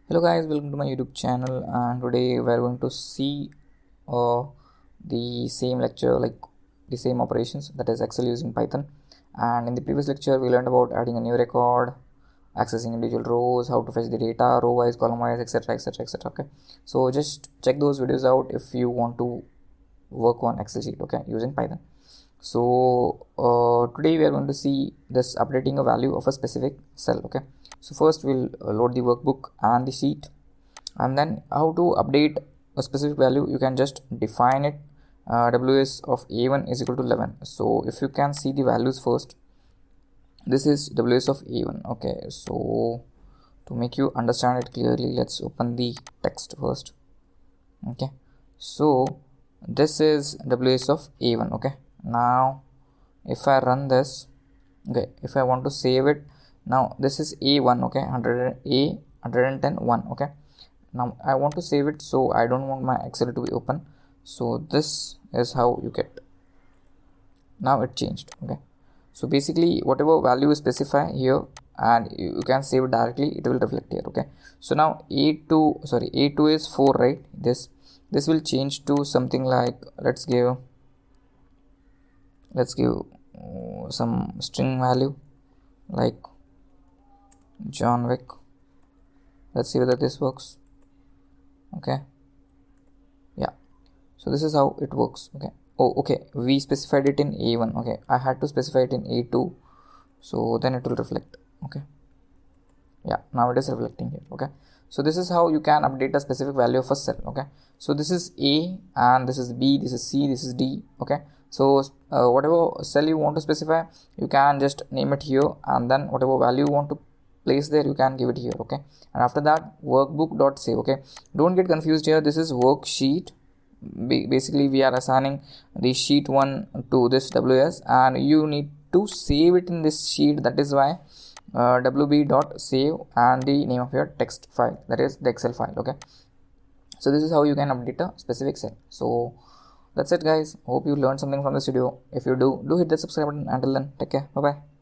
Hello guys, welcome to my YouTube channel, and today we are going to see the same lecture, like the same operations, that is Excel using Python. And in the previous lecture we learned about adding a new record, accessing individual rows, how to fetch the data row wise, column wise, etc, etc, etc. Okay, so just check those videos out if you want to work on Excel sheet, okay, using Python. So today we are going to see this updating a value of a specific cell. Okay, so first we'll load the workbook and the sheet, and then how to update a specific value. You can just define it. Ws of a1 is equal to 11. So if you can see the values first, this is ws of a1. Okay, so to make you understand it clearly, let's open the text first. Okay, so this is ws of a1. Okay, now if I run this, okay, if I want to save it, now this is a1. Okay, 100 a 110 1. Okay, now I want to save it, so I don't want my Excel to be open. So this is how you get. Now it changed. Okay, so basically whatever value you specify here and you can save it directly, it will reflect here. Okay, so now a2 is 4, right? This will change to something like, let's give some string value like John Wick. Let's see whether this works. Okay, yeah, so this is how it works. Okay, oh okay, we specified it in a1. Okay, I had to specify it in a2, so then it will reflect. Okay, yeah, now it is reflecting here. Okay, so this is how you can update a specific value of a cell. Okay, so this is a and this is b, this is c, this is d. Okay, so whatever cell you want to specify, you can just name it here, and then whatever value you want to place there, you can give it here. Okay, and after that workbook.save. Okay, don't get confused here, this is worksheet. Basically we are assigning the sheet 1 to this ws, and you need to save it in this sheet. That is why wb.save and the name of your text file, that is the Excel file. Okay, so this is how you can update a specific cell. So that's it guys, hope you learned something from this video. If you do hit the subscribe button. Until then, take care, bye bye.